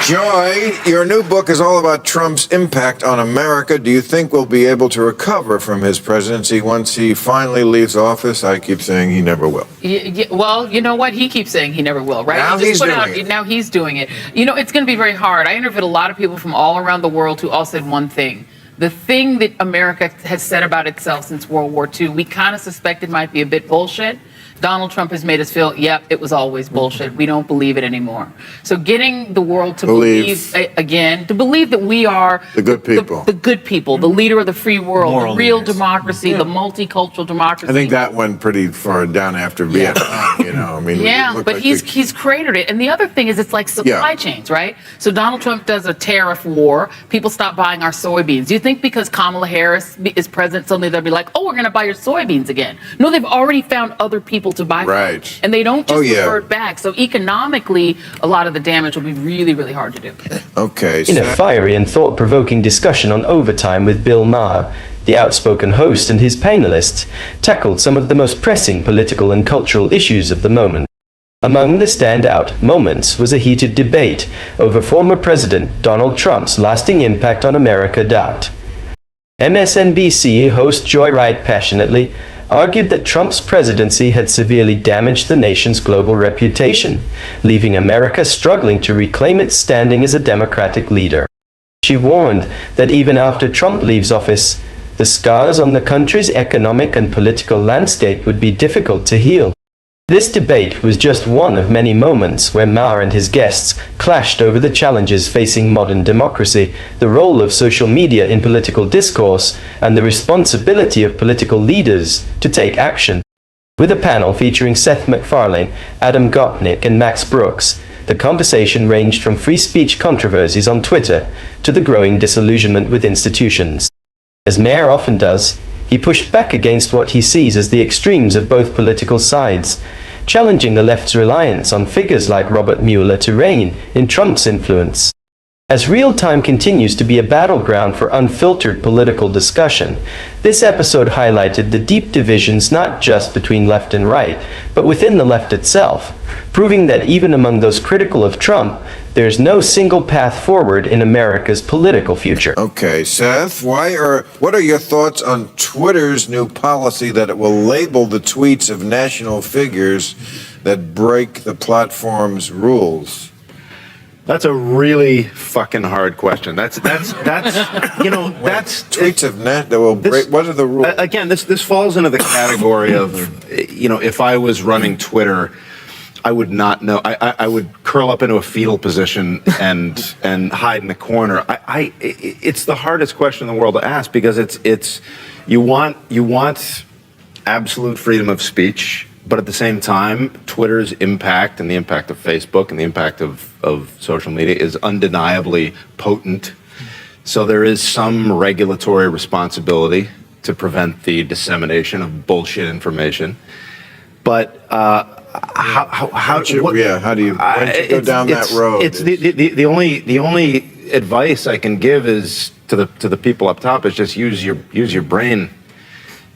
Joy, your new book is all about Trump's impact on America. Do you think we'll be able to recover from his presidency once he finally leaves office? I keep saying he never will. Well, you know what? He keeps saying he never will, right? Now he's doing it. Now he's doing it. You know, it's going to be very hard. I interviewed a lot of people from all around the world who all said one thing. The thing that America has said about itself since World War II, we kind of suspected might be a bit bullshit. Donald Trump has made us feel, yep, it was always bullshit. We don't believe it anymore. So getting the world to believe again, to believe that we are the good people, the good people, the leader of the free world, Moral the real leaders. democracy, the multicultural democracy. I think that went pretty far down after Vietnam, you know. I mean, yeah, but like he's created it. And the other thing is it's like supply chains, right? So Donald Trump does a tariff war. People stop buying our soybeans. Do you think because Kamala Harris is president, suddenly they'll be like, oh, we're going to buy your soybeans again? No, they've already found other people to buy from. And they don't just revert back. So economically, a lot of the damage will be really, really hard to do. Okay. In a fiery and thought-provoking discussion on Overtime with Bill Maher, the outspoken host and his panelists tackled some of the most pressing political and cultural issues of the moment. Among the standout moments was a heated debate over former President Donald Trump's lasting impact on America. MSNBC host Joy Reid passionately argued that Trump's presidency had severely damaged the nation's global reputation, leaving America struggling to reclaim its standing as a democratic leader. She warned that even after Trump leaves office, the scars on the country's economic and political landscape would be difficult to heal. This debate was just one of many moments where Maher and his guests clashed over the challenges facing modern democracy, the role of social media in political discourse, and the responsibility of political leaders to take action. With a panel featuring Seth MacFarlane, Adam Gopnik, and Max Brooks, the conversation ranged from free speech controversies on Twitter to the growing disillusionment with institutions. As Maher often does, he pushed back against what he sees as the extremes of both political sides, challenging the left's reliance on figures like Robert Mueller to rein in Trump's influence. As real time continues to be a battleground for unfiltered political discussion, this episode highlighted the deep divisions not just between left and right, but within the left itself, proving that even among those critical of Trump, there's no single path forward in America's political future. Okay, Seth, what are your thoughts on Twitter's new policy that it will label the tweets of national figures that break the platform's rules? That's a really fucking hard question. That's you know, that's tweets of that will break. What are the rules? Again, this falls into the category of, you know, if I was running Twitter, I would not know. I would curl up into a fetal position and hide in a corner. It's the hardest question in the world to ask because it's you want absolute freedom of speech, but at the same time, Twitter's impact and the impact of Facebook and the impact of social media is undeniably potent. So there is some regulatory responsibility to prevent the dissemination of bullshit information. But how do you go down that road? It's the only advice I can give is to the people up top is just use your brain,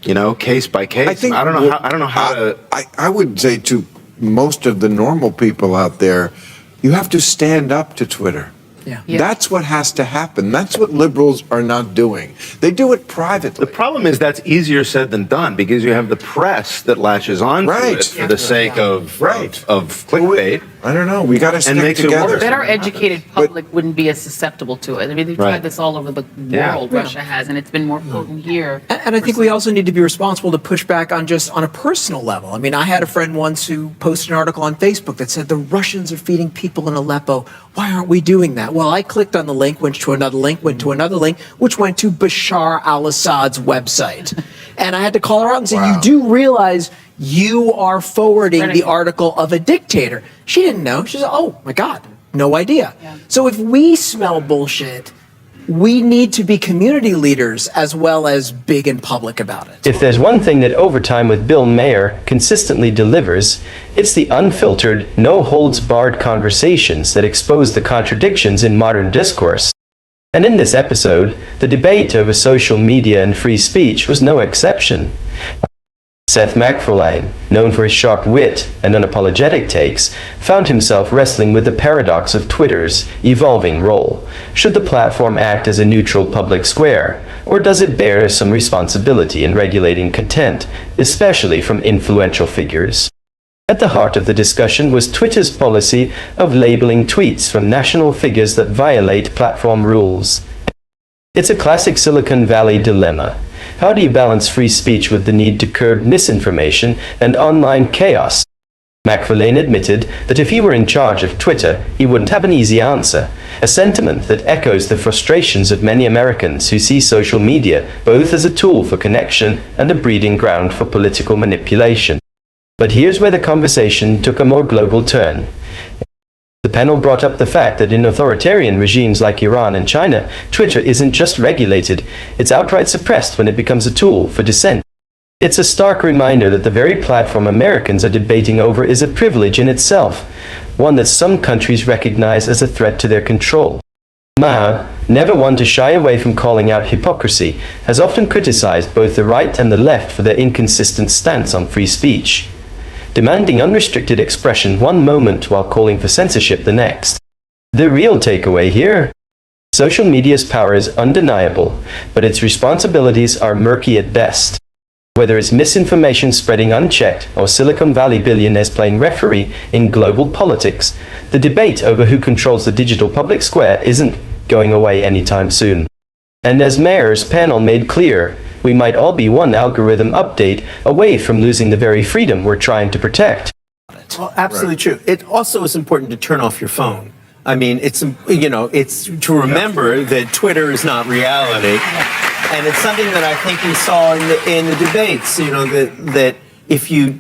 you know, case by case. I don't know how to. I would say to most of the normal people out there, you have to stand up to Twitter. Yeah. That's what has to happen. That's what liberals are not doing. They do it privately. The problem is that's easier said than done because you have the press that latches on to it for the sake of clickbait. I don't know. We got to stick together. A better educated public wouldn't be as susceptible to it. I mean, they've tried this all over the world. Russia has, and it's been more potent here. And I think we also need to be responsible to push back on a personal level. I mean, I had a friend once who posted an article on Facebook that said the Russians are feeding people in Aleppo. Why aren't we doing that? Well, I clicked on the link, went to another link, which went to Bashar al-Assad's website. And I had to call her out and say, you do realize you are forwarding the article of a dictator. She didn't know. She said, oh, my God, no idea. Yeah. So if we smell bullshit, we need to be community leaders as well as big and public about it. If there's one thing that Overtime with Bill Maher consistently delivers, it's the unfiltered, no-holds-barred conversations that expose the contradictions in modern discourse. And in this episode, the debate over social media and free speech was no exception. Seth MacFarlane, known for his sharp wit and unapologetic takes, found himself wrestling with the paradox of Twitter's evolving role. Should the platform act as a neutral public square, or does it bear some responsibility in regulating content, especially from influential figures? At the heart of the discussion was Twitter's policy of labeling tweets from national figures that violate platform rules. It's a classic Silicon Valley dilemma. How do you balance free speech with the need to curb misinformation and online chaos? MacFarlane admitted that if he were in charge of Twitter, he wouldn't have an easy answer, a sentiment that echoes the frustrations of many Americans who see social media both as a tool for connection and a breeding ground for political manipulation. But here's where the conversation took a more global turn. The panel brought up the fact that in authoritarian regimes like Iran and China, Twitter isn't just regulated, it's outright suppressed when it becomes a tool for dissent. It's a stark reminder that the very platform Americans are debating over is a privilege in itself, one that some countries recognize as a threat to their control. Maher, never one to shy away from calling out hypocrisy, has often criticized both the right and the left for their inconsistent stance on free speech, demanding unrestricted expression one moment while calling for censorship the next. The real takeaway here? Social media's power is undeniable, but its responsibilities are murky at best. Whether it's misinformation spreading unchecked or Silicon Valley billionaires playing referee in global politics, the debate over who controls the digital public square isn't going away anytime soon. And as Maher's panel made clear, we might all be one algorithm update away from losing the very freedom we're trying to protect. Well, absolutely true. It also is important to turn off your phone. I mean, it's to remember that Twitter is not reality. And it's something that I think we saw in the debates, that if you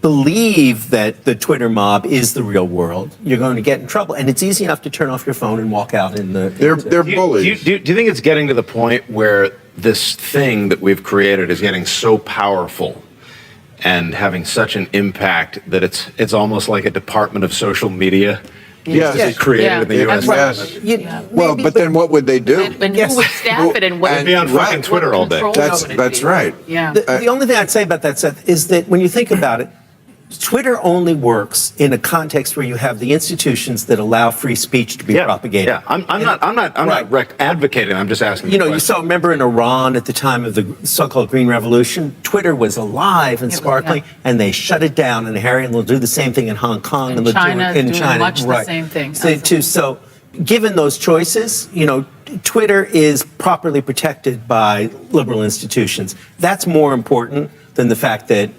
believe that the Twitter mob is the real world, you're going to get in trouble. And it's easy enough to turn off your phone and walk out in the... They're bullies. Do you think it's getting to the point where this thing that we've created is getting so powerful and having such an impact that it's almost like a department of social media? Yes. Created in the U.S. Yes. Well, but then what would they do? And who would staff it and what? They'd be on fucking Twitter all day. That's right. Yeah. The only thing I'd say about that, Seth, is that when you think about it, Twitter only works in a context where you have the institutions that allow free speech to be propagated. Yeah, I'm not advocating. I'm just asking. Remember in Iran at the time of the so-called Green Revolution, Twitter was alive and sparkling, and they shut it down. And Harry will do the same thing in Hong Kong and China in China, much the same thing. So, given those choices, Twitter is properly protected by liberal institutions. That's more important than the fact that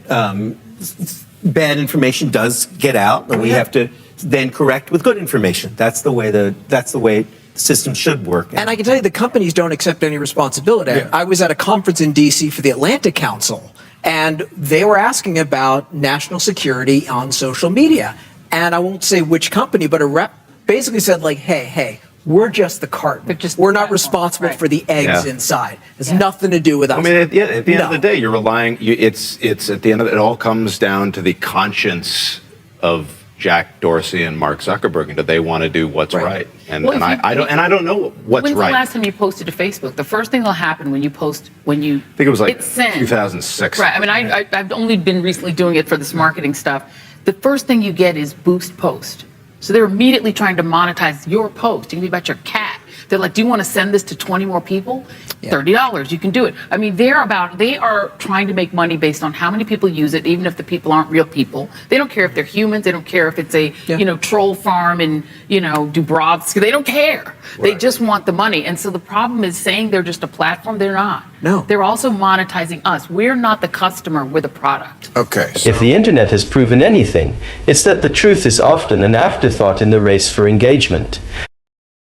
bad information does get out, and we have to then correct with good information. That's the way the system should work. And I can tell you the companies don't accept any responsibility. Yeah. I was at a conference in D.C. for the Atlantic Council, and they were asking about national security on social media. And I won't say which company, but a rep basically said, like, hey, we're just the carton. We're not responsible for the eggs inside. It's nothing to do with us. I mean, at the end of the day, you're relying. It's at the end of it all comes down to the conscience of Jack Dorsey and Mark Zuckerberg, and do they want to do what's right? And I don't know what's When's right. the last time you posted to Facebook? The first thing that'll happen when you post, I think it was like hit send. 2006. Right. I mean, I've only been recently doing it for this marketing stuff. The first thing you get is boost post. So they're immediately trying to monetize your post. It can be about your cat. They're like, do you want to send this to 20 more people? $30, you can do it. I mean, they are trying to make money based on how many people use it, even if the people aren't real people. They don't care if they're humans. They don't care if it's a, troll farm in, Dubrovsk. They don't care. Right. They just want the money. And so the problem is saying they're just a platform. They're not. No. They're also monetizing us. We're not the customer. We're the product. Okay. So. If the internet has proven anything, it's that the truth is often an afterthought in the race for engagement.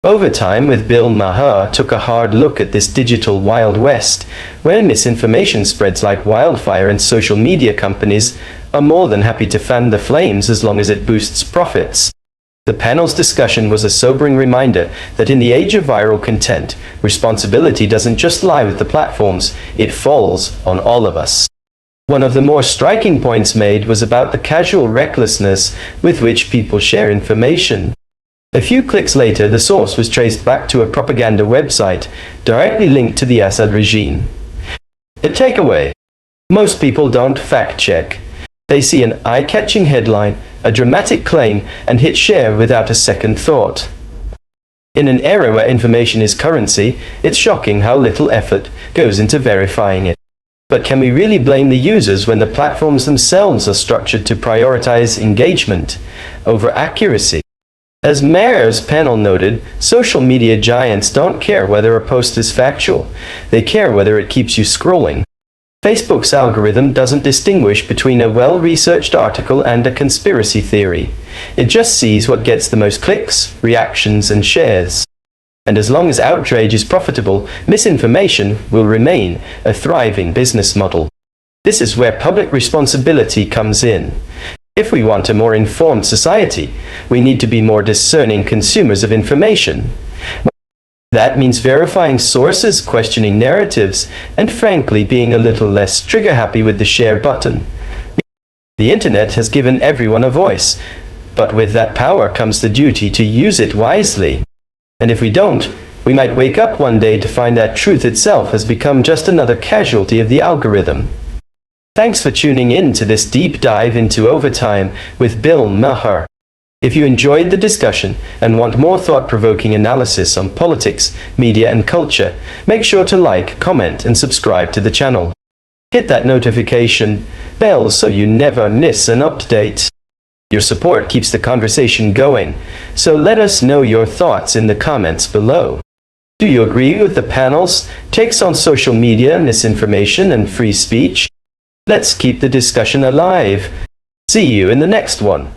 Overtime with Bill Maher took a hard look at this digital Wild West, where misinformation spreads like wildfire and social media companies are more than happy to fan the flames as long as it boosts profits. The panel's discussion was a sobering reminder that in the age of viral content, responsibility doesn't just lie with the platforms, it falls on all of us. One of the more striking points made was about the casual recklessness with which people share information. A few clicks later, the source was traced back to a propaganda website directly linked to the Assad regime. A takeaway: Most people don't fact check. They see an eye-catching headline, a dramatic claim, and hit share without a second thought. In an era where information is currency, it's shocking how little effort goes into verifying it. But can we really blame the users when the platforms themselves are structured to prioritize engagement over accuracy? As Maher's panel noted, social media giants don't care whether a post is factual. They care whether it keeps you scrolling. Facebook's algorithm doesn't distinguish between a well-researched article and a conspiracy theory. It just sees what gets the most clicks, reactions, and shares. And as long as outrage is profitable, misinformation will remain a thriving business model. This is where public responsibility comes in. If we want a more informed society, we need to be more discerning consumers of information. That means verifying sources, questioning narratives, and frankly being a little less trigger-happy with the share button. The internet has given everyone a voice, but with that power comes the duty to use it wisely. And if we don't, we might wake up one day to find that truth itself has become just another casualty of the algorithm. Thanks for tuning in to this deep dive into overtime with Bill Maher. If you enjoyed the discussion and want more thought-provoking analysis on politics, media, and culture, make sure to like, comment, and subscribe to the channel. Hit that notification bell so you never miss an update. Your support keeps the conversation going, so let us know your thoughts in the comments below. Do you agree with the panel's takes on social media, misinformation, and free speech? Let's keep the discussion alive. See you in the next one.